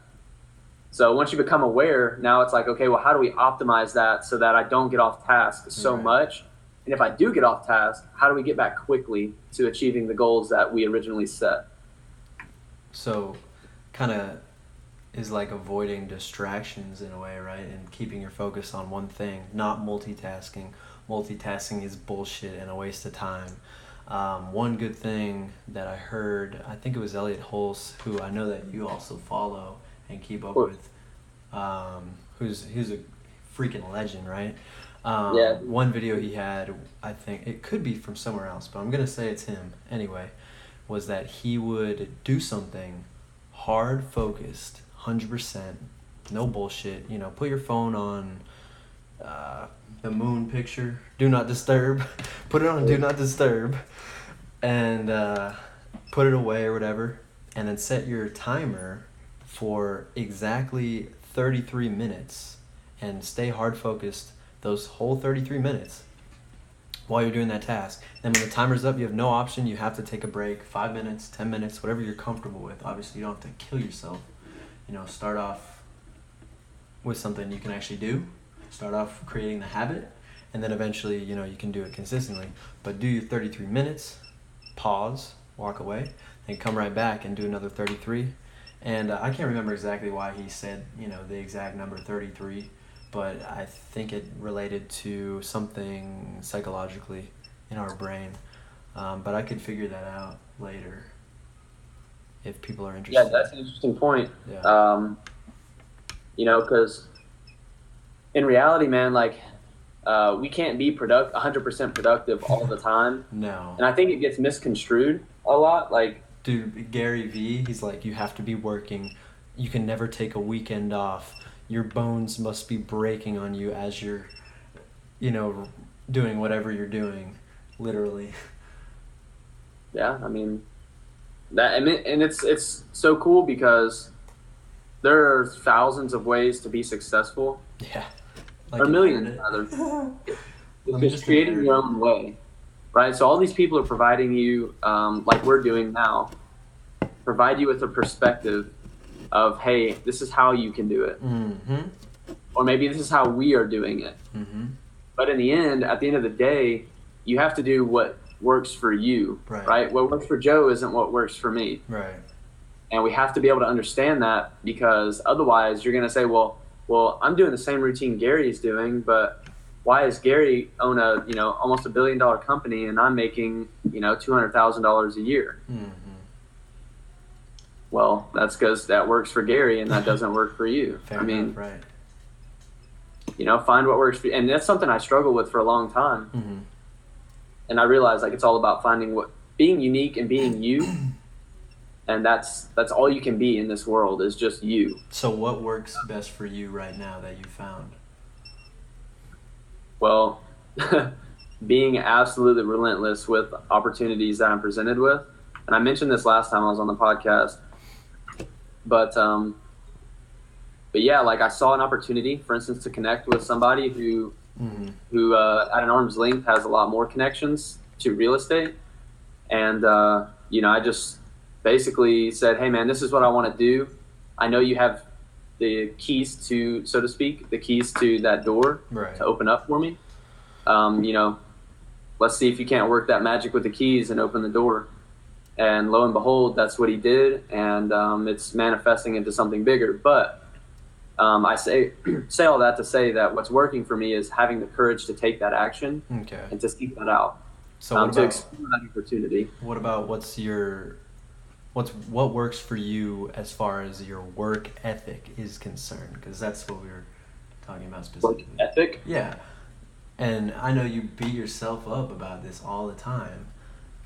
So once you become aware, now it's like, okay, well, how do we optimize that so that I don't get off task so much? And if I do get off task, how do we get back quickly to achieving the goals that we originally set? So kind of is like avoiding distractions in a way, right? And keeping your focus on one thing, not multitasking. Multitasking is bullshit and a waste of time. One good thing that I heard, I think it was Elliot Hulse, who I know that you also follow and keep up with, who's a freaking legend, right? One video he had, I think it could be from somewhere else, but I'm gonna say it's him anyway, was that he would do something hard focused, 100%, no bullshit. You know, put your phone on the moon picture, do not disturb, put it on do not disturb, and put it away or whatever, and then set your timer for exactly 33 minutes and stay hard focused those whole 33 minutes while you're doing that task. And when the timer's up, you have no option. You have to take a break, 5 minutes, 10 minutes, whatever you're comfortable with. Obviously, you don't have to kill yourself. You know, start off with something you can actually do. Start off creating the habit, and then eventually, you know, you can do it consistently. But do your 33 minutes, pause, walk away, then come right back and do another 33. And I can't remember exactly why he said, you know, the exact number 33, but I think it related to something psychologically in our brain. But I could figure that out later if people are interested. Yeah, that's an interesting point. Yeah. You know, because in reality, man, like we can't be 100% productive all the time. No. And I think it gets misconstrued a lot. Like, dude, Gary Vee, he's like, you have to be working. You can never take a weekend off. Your bones must be breaking on you as you're, you know, doing whatever you're doing, literally. Yeah, I mean, and it's so cool because there are thousands of ways to be successful. Yeah. Like, or millions, rather. It's just creating your own way, right? So all these people are providing you, like we're doing now, provide you with a perspective of, hey, this is how you can do it. Or maybe this is how we are doing it. But in the end, at the end of the day, you have to do what works for you, right? What works for Joe isn't what works for me. Right. And we have to be able to understand that, because otherwise you're going to say, well, I'm doing the same routine Gary's doing, but why is Gary own a, you know, almost $1 billion company and I'm making, you know, $200,000 a year? Well, that's because that works for Gary and that doesn't work for you. Fair enough, right. You know, find what works for you. And that's something I struggled with for a long time. And I realized, like, it's all about being unique and being you. And that's all you can be in this world, is just you. So what works best for you right now that you found? Well, being absolutely relentless with opportunities that I'm presented with. And I mentioned this last time I was on the podcast. But yeah, like, I saw an opportunity, for instance, to connect with somebody who at an arm's length has a lot more connections to real estate. And, you know, I just basically said, hey, man, this is what I want to do. I know you have the keys to, so to speak, the keys to that door to open up for me. You know, let's see if you can't work that magic with the keys and open the door. And lo and behold, that's what he did. And it's manifesting into something bigger. But I say all that to say that what's working for me is having the courage to take that action and to seek that out. So to explore that opportunity. What about what works for you as far as your work ethic is concerned? Because that's what we were talking about specifically. Work ethic? Yeah. And I know you beat yourself up about this all the time,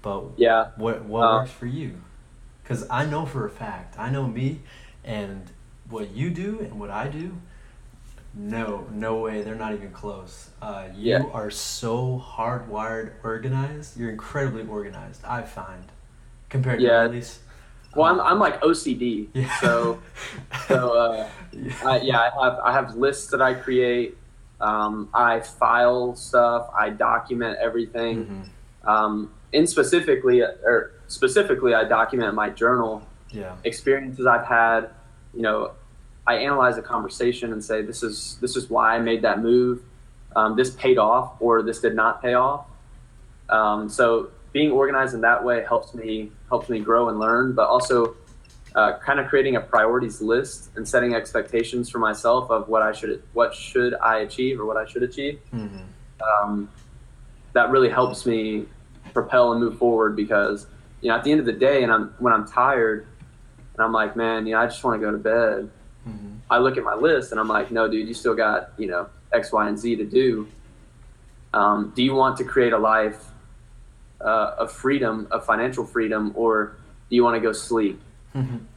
but yeah, what works for you? Because I know for a fact, I know me, and what you do and what I do, no way, they're not even close. You are so hardwired organized. You're incredibly organized, I find, compared to me at least. Well, I'm like OCD, Yeah. so I have lists that I create. I file stuff. I document everything. In specifically, I document my journal Yeah. experiences I've had. You know, I analyze a conversation and say, this is why I made that move. This paid off, or this did not pay off. So being organized in that way helps me grow and learn, but also kind of creating a priorities list and setting expectations for myself of what should I achieve or what I should achieve. That really helps me propel and move forward, because at the end of the day, and when I'm tired and I'm like, man, I just want to go to bed. I look at my list and I'm like, no, dude, you still got X, Y, and Z to do. Do you want to create a life of freedom, of financial freedom, or do you want to go sleep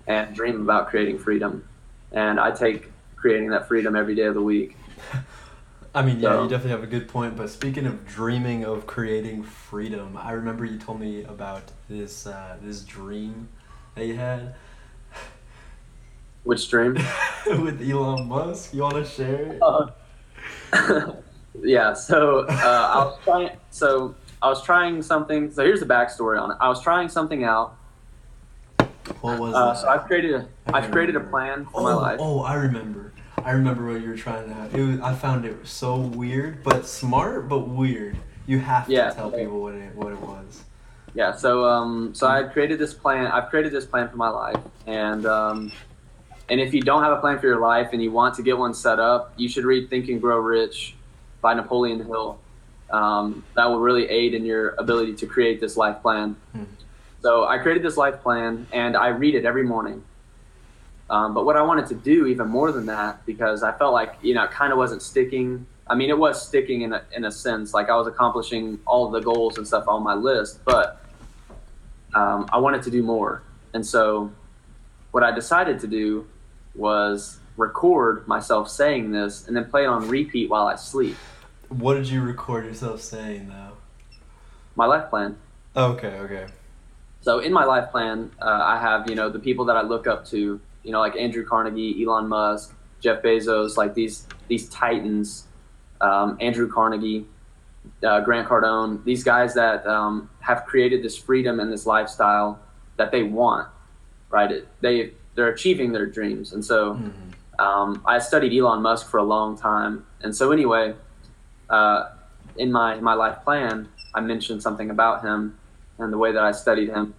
and dream about creating freedom? And I take creating that freedom every day of the week. I mean, yeah, you definitely have a good point. But speaking of dreaming of creating freedom, I remember you told me about this dream that you had. Which dream? With Elon Musk. You want to share it? Yeah. So I was trying something. So here's the backstory on it. I was trying something out. What was that? So I've created a plan for my life. Oh, I remember what you were trying to have. I found it so weird, but smart, but weird. You have to tell people what it was. Yeah. So I created this plan. I've created this plan for my life, and if you don't have a plan for your life and you want to get one set up, you should read Think and Grow Rich by Napoleon Hill. That will really aid in your ability to create this life plan. So I created this life plan and I read it every morning. But what I wanted to do even more than that, because I felt like, it kind of wasn't sticking. I mean, it was sticking in a sense, like I was accomplishing all of the goals and stuff on my list, but I wanted to do more. And so what I decided to do was record myself saying this and then play it on repeat while I sleep. What did you record yourself saying, though? My life plan. Okay. So in my life plan, I have, the people that I look up to, like Andrew Carnegie, Elon Musk, Jeff Bezos, like these titans, Andrew Carnegie, Grant Cardone, these guys that have created this freedom and this lifestyle that they want, right? They're achieving their dreams. And so I studied Elon Musk for a long time. And so anyway, in my life plan, I mentioned something about him and the way that I studied him.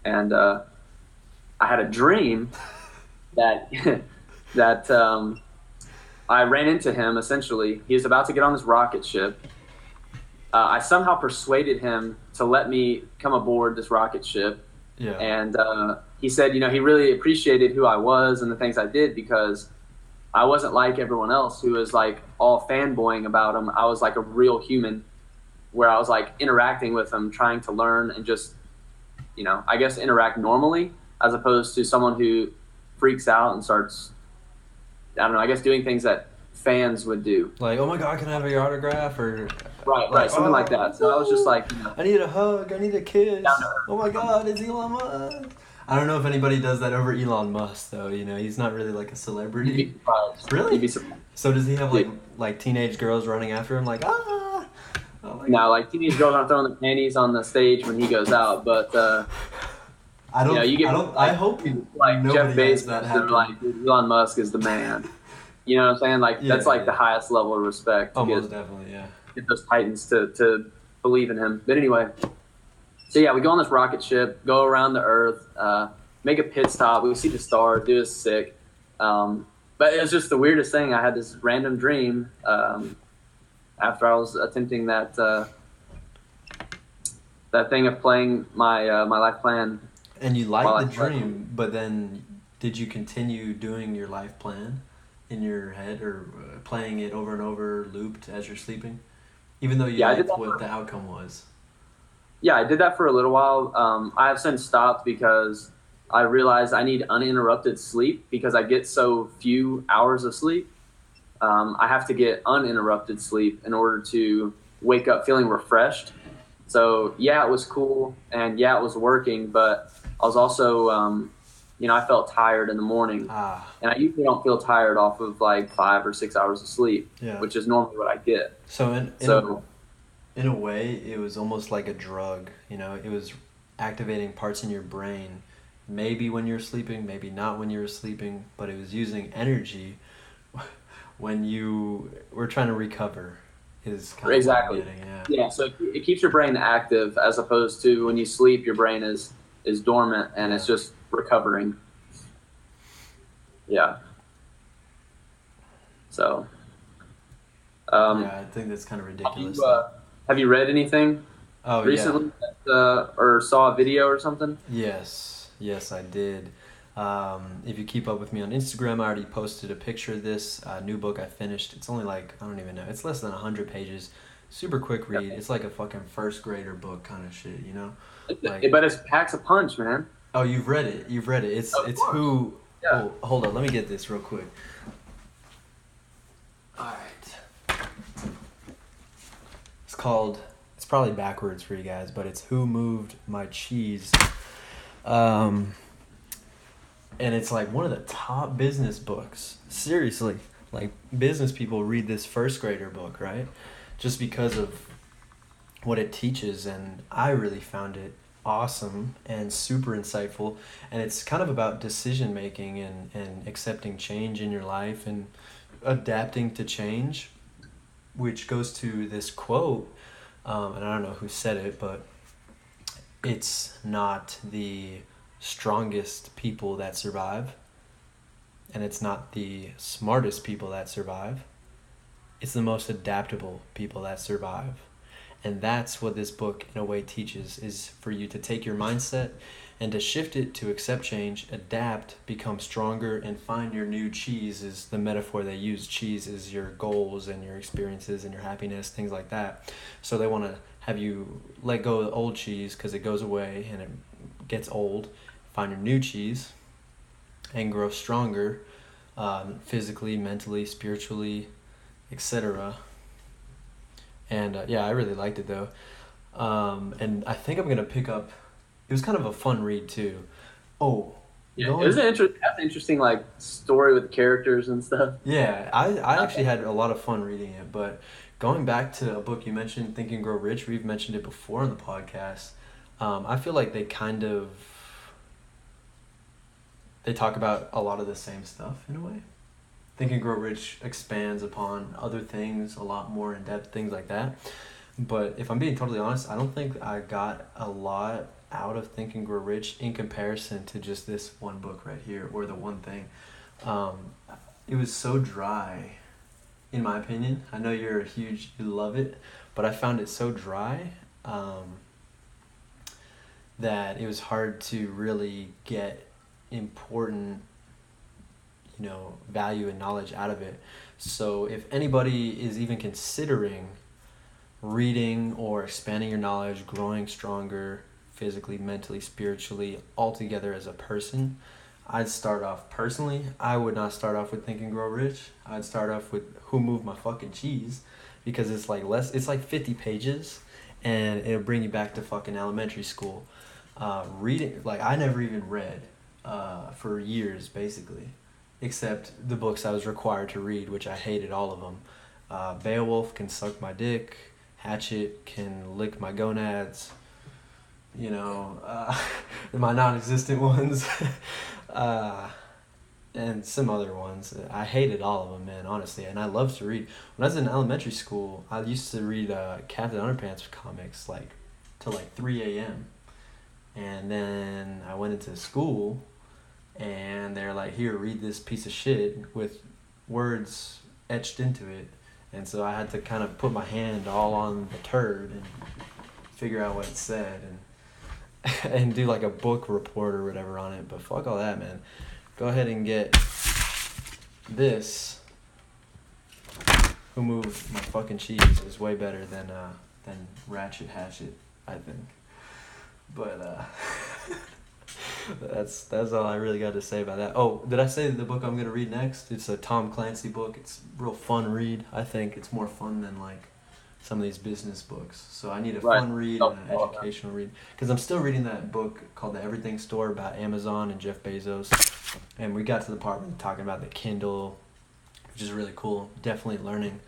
And I had a dream that I ran into him, essentially. He was about to get on this rocket ship. I somehow persuaded him to let me come aboard this rocket ship. Yeah. And he said, he really appreciated who I was and the things I did, because I wasn't like everyone else who was like all fanboying about him. I was like a real human, where I was like interacting with him, trying to learn and just, I guess interact normally, as opposed to someone who freaks out and starts, I don't know, I guess doing things that fans would do. Like, oh my God, can I have your autograph? Or right, something like that. So I was just like, I need a hug, I need a kiss. Oh my God, it's Elon Musk. I don't know if anybody does that over Elon Musk, though. He's not really like a celebrity. You'd be surprised. Really? You'd be surprised. So does he have like teenage girls running after him, like, ah? Oh no, like teenage girls aren't throwing the panties on the stage when he goes out, but I hope like Jeff Bezos that and like Elon Musk is the man. You know what I'm saying? Like that's like the highest level of respect. Most definitely, yeah. Get those titans to believe in him. But anyway, so yeah, we go on this rocket ship, go around the Earth, make a pit stop. We see the stars, do is sick. But it was just the weirdest thing. I had this random dream after I was attempting that thing of playing my life plan. And you liked the dream, but then did you continue doing your life plan in your head, or playing it over and over, looped as you're sleeping? Even though you liked what the outcome was. Yeah, I did that for a little while. I have since stopped because I realized I need uninterrupted sleep, because I get so few hours of sleep. I have to get uninterrupted sleep in order to wake up feeling refreshed. So yeah, it was cool, and yeah, it was working, but I was also, I felt tired in the morning, Ah, and I usually don't feel tired off of like 5 or 6 hours of sleep, yeah. which is normally what I get. So So in a way, it was almost like a drug. It was activating parts in your brain, maybe when you're sleeping, maybe not when you're sleeping, but it was using energy when you were trying to recover. Is kind of what I'm exactly, getting. Yeah. yeah. So it keeps your brain active as opposed to when you sleep, your brain is dormant and Yeah. it's just recovering. Yeah. So, um, Yeah, I think that's kind of have ridiculous, you though. have you read anything Oh yeah. recently or saw a video or something? Yes, I did. If you keep up with me on Instagram, I already posted a picture of this new book I finished. It's only like, I don't even know, it's less than 100 pages. Super quick read. It's like a fucking first grader book kind of shit, you know? Like, But it packs a punch, man. oh, you've read it. You've read it. Of It's course. who. Yeah. Oh, hold on. Let me get this real quick. All right. It's called. It's probably backwards for you guys, but it's Who Moved My Cheese. Um, and it's like one of the top business books. Seriously, like business people read this first grader book, right? Just because of what it teaches, and I really found it awesome and super insightful. And it's kind of about decision making and accepting change in your life and adapting to change, which goes to this quote, and I don't know who said it, but it's not the strongest people that survive, and it's not the smartest people that survive. It's the most adaptable people that survive. And that's what this book in a way teaches, is for you to take your mindset and to shift it to accept change, adapt, become stronger, and find your new cheese. Is the metaphor they use. Cheese is your goals and your experiences and your happiness, things like that. So they want to have you let go of the old cheese because it goes away and it gets old. Find your new cheese and grow stronger, physically, mentally, spiritually, etc. And yeah, I really liked it though. And I think I'm gonna pick up. It was kind of a fun read too. Oh, Yeah. It was going. that's an interesting like story with characters and stuff. Yeah, I actually Okay. had a lot of fun reading it. But going back to a book you mentioned, Think and Grow Rich. We've mentioned it before on the podcast. I feel like they talk about a lot of the same stuff in a way. Think and Grow Rich expands upon other things a lot more in depth, things like that. But if I'm being totally honest, I don't think I got a lot out of Think and Grow Rich in comparison to just this one book right here or the one thing. Um, it was so dry, in my opinion. I know you love it, but I found it so dry that it was hard to really get important value and knowledge out of it. So if anybody is even considering reading or expanding your knowledge, growing stronger physically, mentally, spiritually, altogether as a person, I'd start off personally. I would not start off with Think and Grow Rich. I'd start off with Who Moved My Fucking Cheese, because it's like 50 pages and it'll bring you back to fucking elementary school. Reading, like I never even read for years basically, except the books I was required to read, which I hated all of them. Beowulf can suck my dick. Hatchet can lick my gonads. My non-existent ones. And some other ones. I hated all of them, man, honestly. And I loved to read. When I was in elementary school, I used to read Captain Underpants comics like till like 3 a.m. And then I went into school and they're like, here, read this piece of shit with words etched into it. And so I had to kind of put my hand all on the turd and figure out what it said and and do like a book report or whatever on it. But fuck all that, man. Go ahead and get this. Who Moved My Fucking Cheese is way better than Ratchet Hatchet, I think. But that's all I really got to say about that. Oh, did I say the book I'm gonna read next? It's a Tom Clancy book. It's a real fun read. I think it's more fun than like some of these business books. So I need a Right. fun read and an educational read. Because I'm still reading that book called The Everything Store about Amazon and Jeff Bezos. And we got to the part where we're talking about the Kindle, which is really cool. Definitely learning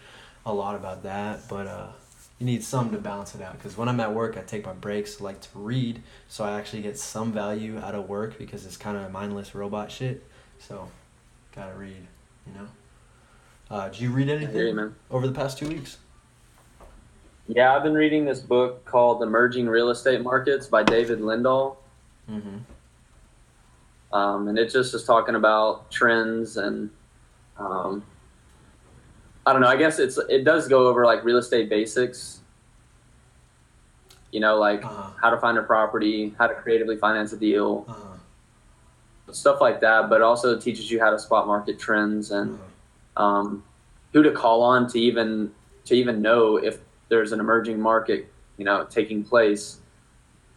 a lot about that. But you need some to balance it out. Because when I'm at work, I take my breaks, like to read. So I actually get some value out of work because it's kind of mindless robot shit. So, gotta read, you know. Did you read I hear you, anything man. over the past 2 weeks? Yeah, I've been reading this book called Emerging Real Estate Markets by David Lindahl. Mm-hmm. And it just is talking about trends and I don't know. I guess it does go over like real estate basics. You know, like how to find a property, how to creatively finance a deal, stuff like that. But also teaches you how to spot market trends and who to call on to even know if there's an emerging market, you know, taking place.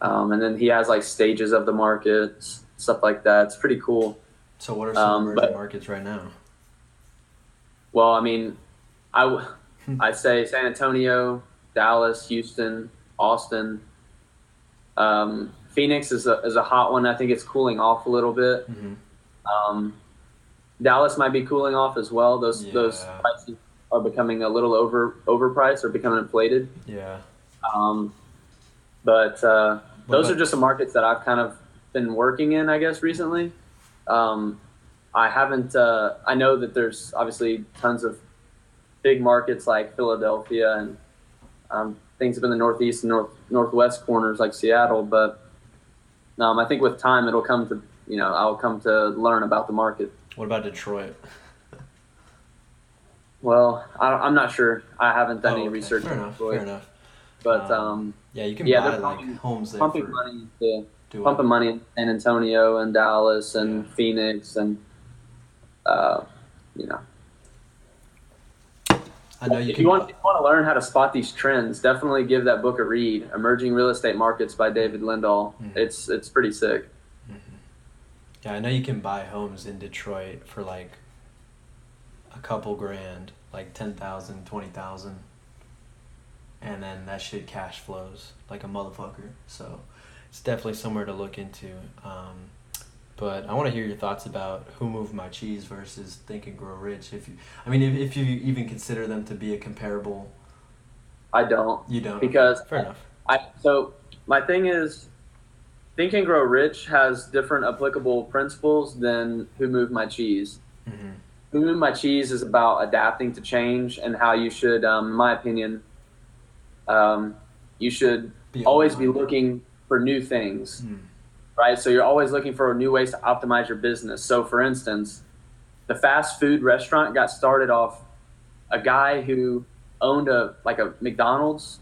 And then he has like stages of the markets, stuff like that. It's pretty cool. So what are some emerging markets right now? Well, I mean, I'd say San Antonio, Dallas, Houston, Austin. Phoenix is a hot one. I think it's cooling off a little bit. Mm-hmm. Dallas might be cooling off as well. Those prices are becoming a little overpriced or becoming inflated. Yeah. But those are just the markets that I've kind of been working in, I guess, recently. I haven't. I know that there's obviously tons of big markets like Philadelphia and things up in the northeast and northwest corners like Seattle. But I think with time it'll come to I'll come to learn about the market. What about Detroit? Well, I'm not sure. I haven't done any research on Detroit. Fair enough. But yeah, you can buy like homes there. Pumping money in San Antonio and Dallas and Phoenix and you know. I know if you want to learn how to spot these trends, definitely give that book a read. Emerging Real Estate Markets by David Lindahl. Mm-hmm. It's pretty sick. Mm-hmm. Yeah, I know you can buy homes in Detroit for like a couple grand, like 10,000, 20,000, and then that shit cash flows like a motherfucker. So it's definitely somewhere to look into. But I want to hear your thoughts about Who Moved My Cheese versus Think and Grow Rich. If you even consider them to be a comparable. I don't. You don't? Because fair enough. So my thing is, Think and Grow Rich has different applicable principles than Who Moved My Cheese. Mm-hmm. Who Moved My Cheese is about adapting to change and how you should, in my opinion, you should always be looking for new things. Mm. Right, so you're always looking for new ways to optimize your business. So, for instance, the fast food restaurant got started off a guy who owned a McDonald's.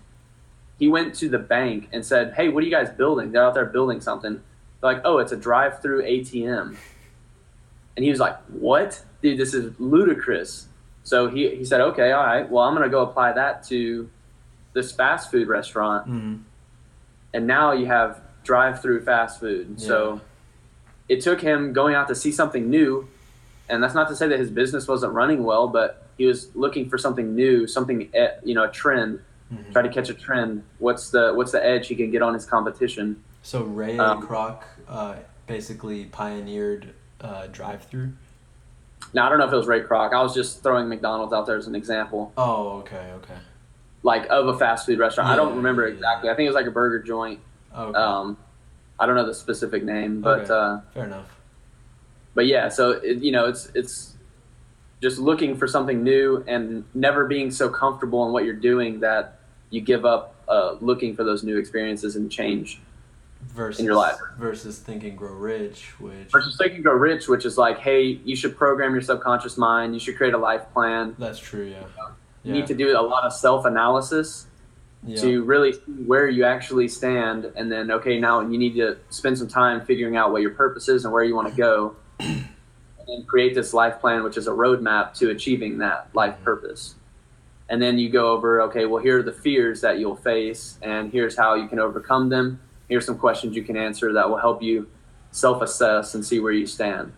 He went to the bank and said, "Hey, what are you guys building?" They're out there building something. They're like, "Oh, it's a drive-through ATM." And he was like, "What, dude? This is ludicrous." So he said, "Okay, all right. Well, I'm gonna go apply that to this fast food restaurant." Mm-hmm. And now you have drive-through fast food. Yeah. So it took him going out to see something new, and that's not to say that his business wasn't running well, but he was looking for something new, something, a trend. Mm-hmm. Try to catch a trend. What's the edge he can get on his competition? So Ray Kroc basically pioneered drive-through. Now I don't know if it was Ray Kroc. I was just throwing McDonald's out there as an example. Oh, okay. Like of a fast food restaurant. Yeah, I don't remember exactly. I think it was like a burger joint. Okay. I don't know the specific name, but fair enough. But yeah, so it's just looking for something new and never being so comfortable in what you're doing that you give up looking for those new experiences and change in your life. Versus Think and Grow Rich, which is like, hey, you should program your subconscious mind. You should create a life plan. That's true. Yeah. You need to do a lot of self-analysis. Yeah. To really see where you actually stand, and then now you need to spend some time figuring out what your purpose is and where you want to go, and then create this life plan, which is a roadmap to achieving that life purpose. And then you go over, here are the fears that you'll face, and here's how you can overcome them. Here's some questions you can answer that will help you self-assess and see where you stand.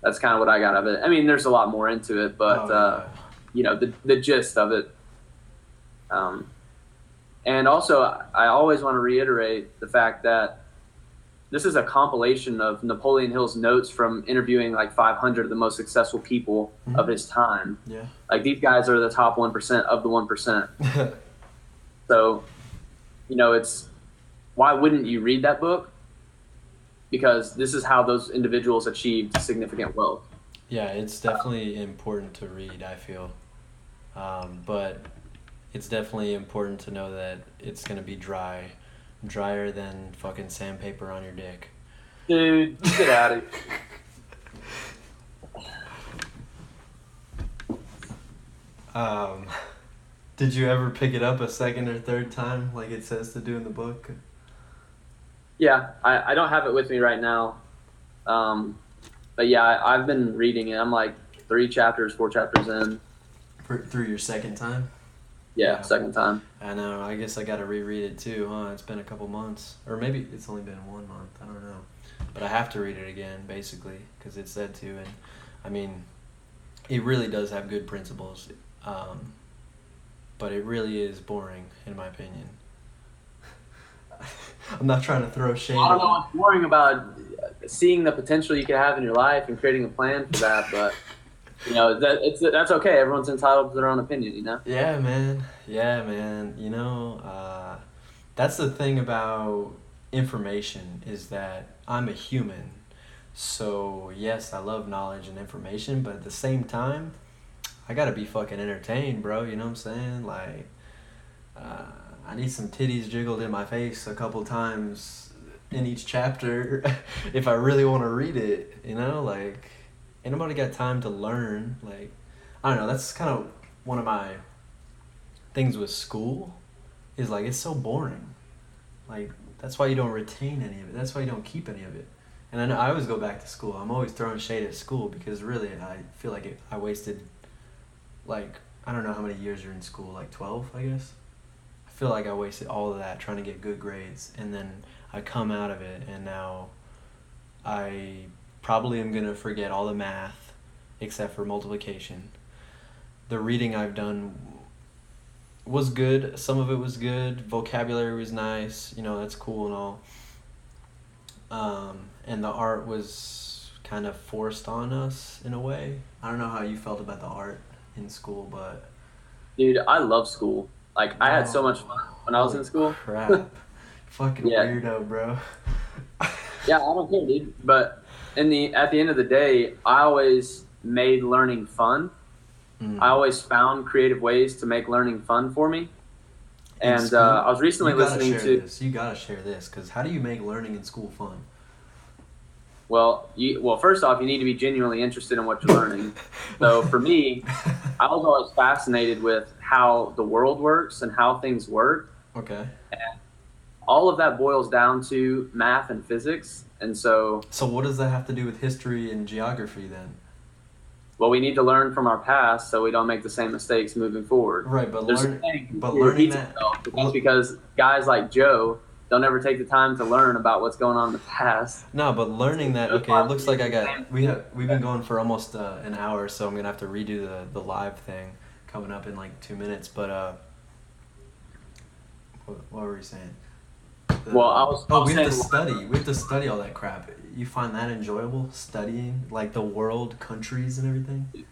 That's kind of what I got of it. I mean, there's a lot more into it, but the gist of it. And also, I always want to reiterate the fact that this is a compilation of Napoleon Hill's notes from interviewing like 500 of the most successful people of his time. Yeah. Like these guys are the top 1% of the 1%. So, it's why wouldn't you read that book? Because this is how those individuals achieved significant wealth. Yeah, it's definitely important to read, I feel. But it's definitely important to know that it's going to be drier than fucking sandpaper on your dick. Dude, get out of here. Did you ever pick it up a second or third time like it says to do in the book? Yeah, I don't have it with me right now. But yeah, I've been reading it. I'm like 4 chapters in. Through your second time? Yeah, second time. I know. I guess I got to reread it too, huh? It's been a couple months. Or maybe it's only been 1 month. I don't know. But I have to read it again, basically, because it said to. And, I mean, it really does have good principles. But it really is boring, in my opinion. I'm not trying to throw shade. I don't know what's boring about seeing the potential you could have in your life and creating a plan for that, but that's okay. Everyone's entitled to their own opinion, Yeah, man. That's the thing about information is that I'm a human. So yes, I love knowledge and information, but at the same time, I gotta be fucking entertained, bro. You know what I'm saying? Like, I need some titties jiggled in my face a couple times in each chapter if I really want to read it, Like, ain't nobody got time to learn. Like, I don't know, that's kind of one of my things with school is, like, it's so boring. Like, that's why you don't retain any of it. That's why you don't keep any of it. And I know I always go back to school. I'm always throwing shade at school because really I feel like I wasted, like, I don't know how many years you're in school, like 12, I guess. I feel like I wasted all of that trying to get good grades, and then I come out of it, and now I probably am going to forget all the math except for multiplication. The reading I've done was good. Some of it was good. Vocabulary was nice. That's cool and all. And the art was kind of forced on us in a way. I don't know how you felt about the art in school, but... Dude, I love school. Like, I had so much fun when I was in school. Crap. Fucking weirdo, bro. Yeah, I don't care, dude. But at the end of the day, I always made learning fun. I always found creative ways to make learning fun for me. And I was recently listening to... You gotta share this, because how do you make learning in school fun? Well, first off, you need to be genuinely interested in what you're learning. So for me, I was always fascinated with how the world works and how things work. Okay. And all of that boils down to math and physics. And so what does that have to do with history and geography then? Well, we need to learn from our past so we don't make the same mistakes moving forward. Right, but learning that... That's because guys like Joe don't ever take the time to learn about what's going on in the past. No, but learning that, okay, it looks like we've been going for almost an hour, so I'm going to have to redo the live thing coming up in like 2 minutes, but what were we saying? We have to study all that crap. You find that enjoyable, studying like the world, countries, and everything?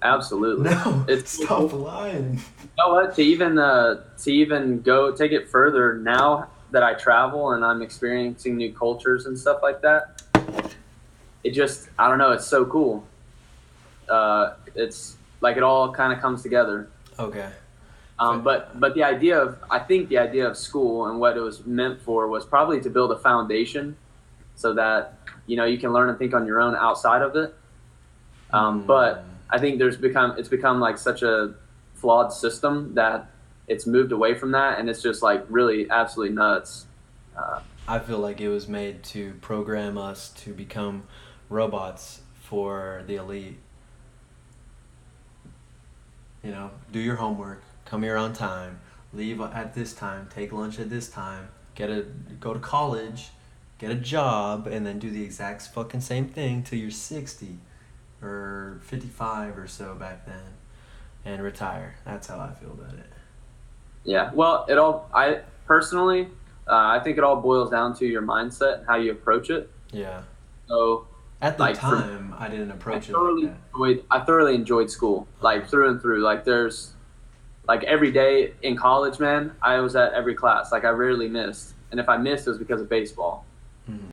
Absolutely. No, stop lying. You know what? To even go take it further, now that I travel and I'm experiencing new cultures and stuff like that, it just, I don't know, it's so cool. It's like it all kind of comes together. Okay. But I think the idea of school and what it was meant for was probably to build a foundation so that, you can learn and think on your own outside of it. But I think it's become like such a flawed system that it's moved away from that, and it's just like really absolutely nuts. I feel like it was made to program us to become robots for the elite. Do your homework, come here on time, leave at this time, take lunch at this time, go to college, get a job, and then do the exact fucking same thing till you're 60 or 55 or so back then, and retire. That's how I feel about it. Yeah. Well, I think it all boils down to your mindset and how you approach it. Yeah. So, At the like for me, time, I didn't approach it like that. I thoroughly enjoyed school, like through and through. Like there's like every day in college, man, I was at every class. Like I rarely missed, and if I missed, it was because of baseball. Mhm.